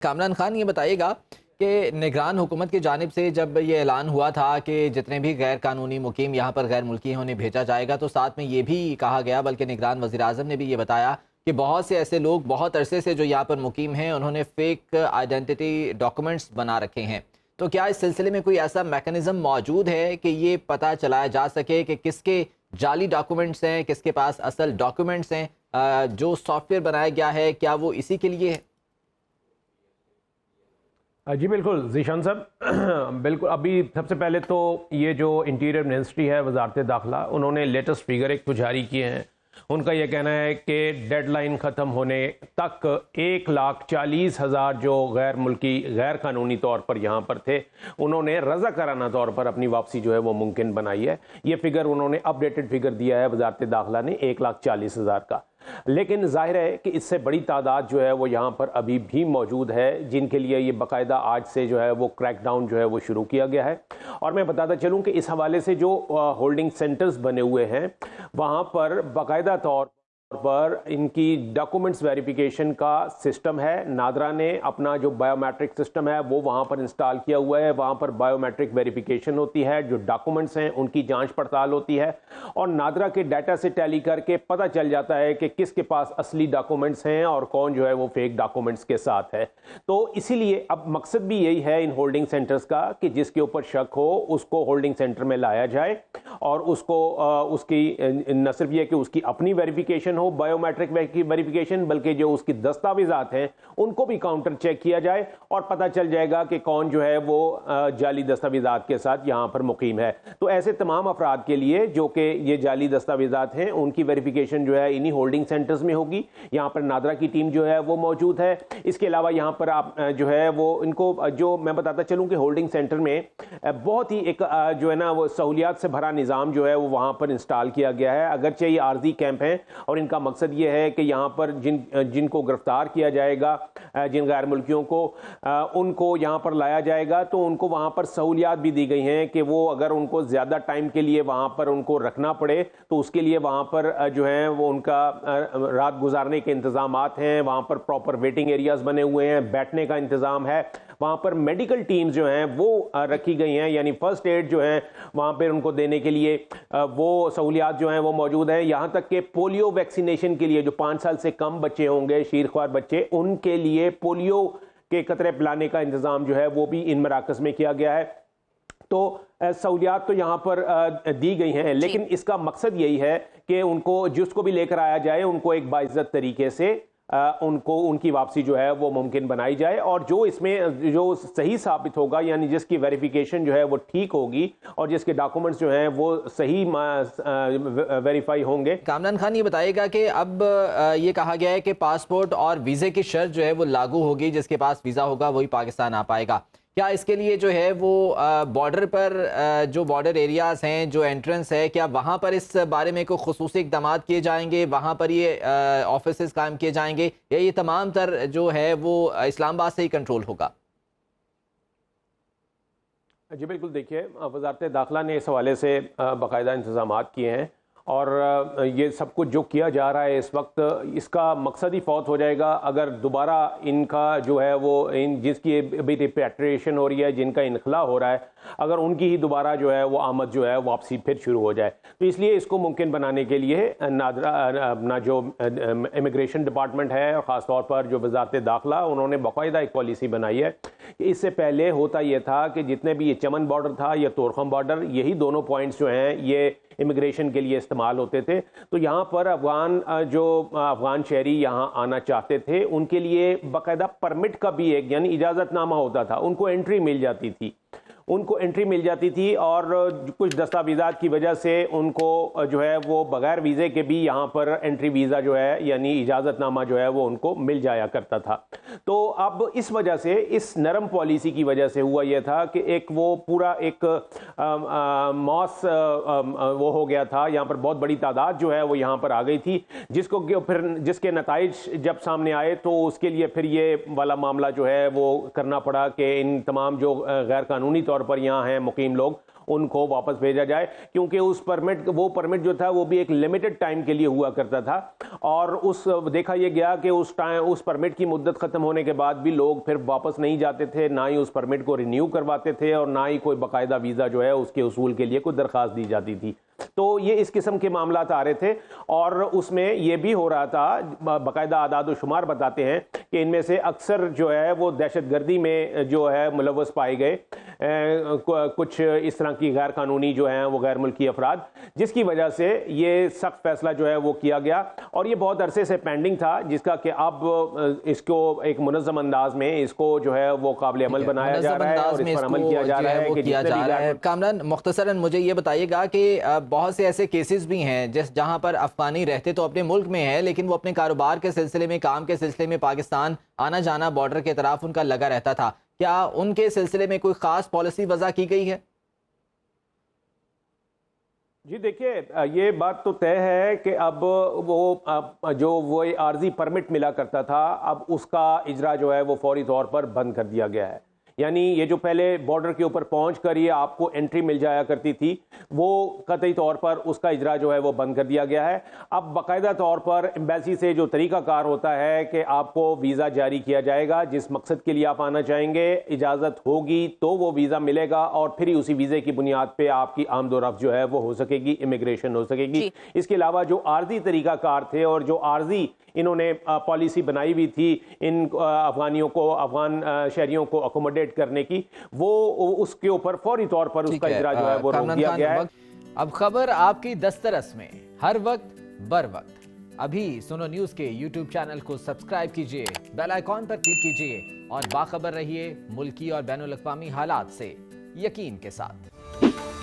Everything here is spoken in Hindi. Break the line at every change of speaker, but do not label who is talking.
कामरान खान, ये बताइएगा कि निगरान हुकूमत की जानिब से जब ये ऐलान हुआ था कि जितने भी गैर कानूनी मुकीम यहाँ पर गैर मुल्की हैं उन्हें भेजा जाएगा, तो साथ में ये भी कहा गया, बल्कि निगरान वज़ीर आज़म ने भी ये बताया कि बहुत से ऐसे लोग बहुत अरसे से जो यहाँ पर मुकीम हैं उन्होंने फ़ेक आइडेंटिटी डॉक्यूमेंट्स बना रखे हैं। तो क्या इस सिलसिले में कोई ऐसा मैकेनिज़्म मौजूद है कि ये पता चलाया जा सके कि किसके जाली डॉक्यूमेंट्स हैं, किसके पास असल डॉक्यूमेंट्स हैं? जो सॉफ्टवेयर बनाया गया है, क्या वो इसी के लिए है?
जी बिल्कुल ज़ीशान साहब बिल्कुल। अभी सबसे पहले तो ये जो इंटीरियर मिनिस्ट्री है, वजारत दाखिला, उन्होंने लेटेस्ट फिगर एक तो जारी किए हैं। उनका ये कहना है कि डेडलाइन ख़त्म होने तक 1,40,000 जो गैर मुल्की गैर कानूनी तौर पर यहाँ पर थे, उन्होंने रज़ाकाराना तौर पर अपनी वापसी जो है वो मुमकिन बनाई है। ये फिगर उन्होंने अपडेटेड फिगर दिया है वजारत दाखिला ने 1,40,000 का। लेकिन जाहिर है कि इससे बड़ी तादाद जो है वो यहाँ पर अभी भी मौजूद है, जिनके लिए ये बाकायदा आज से जो है वो क्रैकडाउन जो है वो शुरू किया गया है। और मैं बताता चलूँ कि इस हवाले से जो होल्डिंग सेंटर्स बने हुए हैं, वहाँ पर बाकायदा तौर पर इनकी डॉक्यूमेंट्स वेरिफिकेशन का सिस्टम है। नादरा ने अपना जो बायोमेट्रिक सिस्टम है वो वहाँ पर इंस्टॉल किया हुआ है। वहाँ पर बायोमेट्रिक वेरिफिकेशन होती है, जो डॉक्यूमेंट्स हैं उनकी जांच पड़ताल होती है, और नादरा के डाटा से टैली करके पता चल जाता है कि किसके पास असली डॉक्यूमेंट्स हैं और कौन जो है वो फेक डॉक्यूमेंट्स के साथ है। तो इसीलिए अब मकसद भी यही है इन होल्डिंग सेंटर्स का कि जिसके ऊपर शक हो उसको होल्डिंग सेंटर में लाया जाए और उसको उसकी न सिर्फ ये कि उसकी अपनी वेरिफिकेशन हो, बायोमेट्रिक वेरिफिकेशन, बल्कि जो उसकी दस्तावेजात हैं उनको भी काउंटर चेक किया जाए और पता चल जाएगा कि कौन जो है वो जाली दस्तावेजात के साथ यहाँ पर मुकीम है। तो ऐसे तमाम अफराद के लिए जो कि ये जाली दस्तावेजात हैं, उनकी वेरिफिकेशन जो है इन्हीं होल्डिंग सेंटर्स में होगी। यहाँ पर नादरा की टीम जो है वो मौजूद है। इसके अलावा यहाँ पर आप जो है वो इनको जो मैं बताता चलूँ कि होल्डिंग सेंटर में बहुत ही एक जो है ना वो सहूलियात से भरा निज़ाम जो है वो वहाँ पर इंस्टॉल किया गया है। अगरचे ये आर्जी कैंप हैं और इनका मकसद ये है कि यहाँ पर जिनको गिरफ्तार किया जाएगा, जिन गैर मुल्कियों को उनको यहाँ पर लाया जाएगा, तो उनको वहाँ पर सहूलियात भी दी गई हैं कि वो अगर उनको ज़्यादा टाइम के लिए वहाँ पर उनको रखना पड़े तो उसके लिए वहाँ पर जो है वो उनका रात गुजारने के इंतज़ामात हैं। वहाँ पर प्रॉपर वेटिंग एरियाज़ बने हुए हैं, बैठने का इंतज़ाम है। वहाँ पर मेडिकल टीम्स जो हैं वो रखी गई हैं, यानी फर्स्ट एड जो है वहाँ पर उनको देने के लिए वो सहूलियात जो हैं वो मौजूद हैं। यहाँ तक कि पोलियो वैक्सीनेशन के लिए जो 5 साल से कम बच्चे होंगे, शीरख्वार बच्चे, उनके लिए पोलियो के कतरे पिलाने का इंतज़ाम जो है वो भी इन मराकज़ में किया गया है। तो सहूलियात तो यहाँ पर दी गई हैं, लेकिन इसका मकसद यही है कि उनको जिसको भी लेकर आया जाए उनको एक बाइज्जत तरीके से उनको उनकी वापसी जो है वो मुमकिन बनाई जाए, और जो इसमें जो सही साबित होगा, यानी जिसकी वेरिफिकेशन जो है वो ठीक होगी और जिसके डॉक्यूमेंट्स जो हैं वो सही वेरीफाई होंगे।
कामरान खान, ये बताइएगा कि अब ये कहा गया है कि पासपोर्ट और वीज़े की शर्त जो है वो लागू होगी, जिसके पास वीज़ा होगा वही पाकिस्तान आ पाएगा। क्या इसके लिए जो है वो बॉर्डर पर जो बॉर्डर एरियाज़ हैं, जो एंट्रेंस है, क्या वहाँ पर इस बारे में कोई खुसूसी इक़दाम किए जाएंगे, वहाँ पर ये ऑफिस कायम किए जाएंगे, या ये तमाम तर जो है वो इस्लामाबाद से ही कंट्रोल होगा?
जी बिल्कुल, देखिए वजारत दाखिला ने इस हवाले से बाकायदा इंतज़ाम किए हैं, और ये सब कुछ जो किया जा रहा है इस वक्त, इसका मकसद ही फौत हो जाएगा अगर दोबारा इनका जो है वो जिसकी अभी रिपैट्रिएशन हो रही है, जिनका इनखला हो रहा है, अगर उनकी ही दोबारा जो है वो आमद जो है वापसी फिर शुरू हो जाए। तो इसलिए इसको मुमकिन बनाने के लिए नादरा अपना जो इमिग्रेशन डिपार्टमेंट है और ख़ास तौर पर जो वजारत दाखिला, उन्होंने बाकायदा एक पॉलिसी बनाई है कि इससे पहले होता ये था कि जितने भी ये चमन बॉर्डर था या तोरखम बॉर्डर, यही दोनों पॉइंट्स जो हैं ये इमिग्रेशन के लिए इस्तेमाल होते थे। तो यहाँ पर अफगान शहरी यहाँ आना चाहते थे, उनके लिए बाकायदा परमिट का भी एक यानी इजाज़तनामा होता था, उनको एंट्री मिल जाती थी, और कुछ दस्तावेज़ात की वजह से उनको जो है वो बग़ैर वीज़े के भी यहाँ पर एंट्री वीज़ा जो है यानी इजाज़तनामा जो है वो उनको मिल जाया करता था। तो अब इस वजह से, इस नरम पॉलिसी की वजह से हुआ यह था कि एक वो पूरा एक मॉस वो हो गया था, यहाँ पर बहुत बड़ी तादाद जो है वो यहाँ पर आ गई थी, जिसके नताइज जब सामने आए तो उसके लिए फिर ये वाला मामला जो है वो करना पड़ा कि इन तमाम जो गैर कानूनी तौर पर यहाँ हैं मुकीम लोग, उनको वापस भेजा जाए, क्योंकि वो परमिट जो था वो भी एक लिमिटेड टाइम के लिए हुआ करता था और देखा यह गया कि उस परमिट की मुद्दत खत्म होने के बाद भी लोग फिर वापस नहीं जाते थे, ना ही उस परमिट को रिन्यू करवाते थे और ना ही कोई बाकायदा वीज़ा जो है उसके उसूल के लिए कोई दरख्वास्त दी जाती थी। तो ये इस किस्म के मामला आ रहे थे और उसमें यह भी हो रहा था, बाकायदा आदाद शुमार बताते हैं कि इनमें से अक्सर जो है वो दहशतगर्दी में जो है मुलव्वस पाए गए कुछ इस तरह की गैर कानूनी जो हैं वो गैर मुल्की अफराद, जिसकी वजह से ये सख्त फैसला जो है वो किया गया और ये बहुत अरसे से पेंडिंग था, जिसका कि अब इसको एक मुनज़्ज़म अंदाज में इसको जो है वो काबिल अमल बनाया जा रहा है और इस पर अमल किया जा रहा है कि जितने भी
कामरान मुख्तसरन मुझे ये बताइएगा कि बहुत से ऐसे केसेस भी हैं जहां पर अफगानी रहते तो अपने मुल्क में है, लेकिन वो अपने कारोबार के सिलसिले में, काम के सिलसिले में पाकिस्तान आना जाना बॉर्डर के तरफ उनका लगा रहता था। क्या उनके सिलसिले में कोई खास पॉलिसी वज़ा की गई है?
जी देखिए, ये बात तो तय है कि अब वो आर्जी परमिट मिला करता था, अब उसका इजरा जो है वो फौरी तौर पर बंद कर दिया गया है। यानी ये जो पहले बॉर्डर के ऊपर पहुंच कर ये आपको एंट्री मिल जाया करती थी, वो कतई तौर पर उसका इजरा जो है वो बंद कर दिया गया है। अब बाकायदा तौर पर एम्बेसी से जो तरीकाकार होता है कि आपको वीज़ा जारी किया जाएगा, जिस मकसद के लिए आप आना चाहेंगे, इजाज़त होगी तो वो वीज़ा मिलेगा और फिर ही उसी वीज़े की बुनियाद पे आपकी आमदोरफ्त जो है वो हो सकेगी, इमिग्रेशन हो सकेगी। इसके अलावा जो आर्जी तरीकाकार थे और जो आर्जी इन्होंने पॉलिसी बनाई हुई थी इन अफगानियों को, अफगान शहरियों को अकोमोडेट करने की, वो उसके ऊपर फौरी तौर पर उसका इजरा जो है वो रोक दिया गया है।
अब खबर आपकी दस्तरस में, हर वक्त बर वक्त। अभी सुनो न्यूज़ के YouTube चैनल को सब्सक्राइब कीजिए, बेल आइकॉन पर क्लिक कीजिए और बाखबर रहिए मुल्की और बैनुल अक़वामी हालात से यकीन के साथ।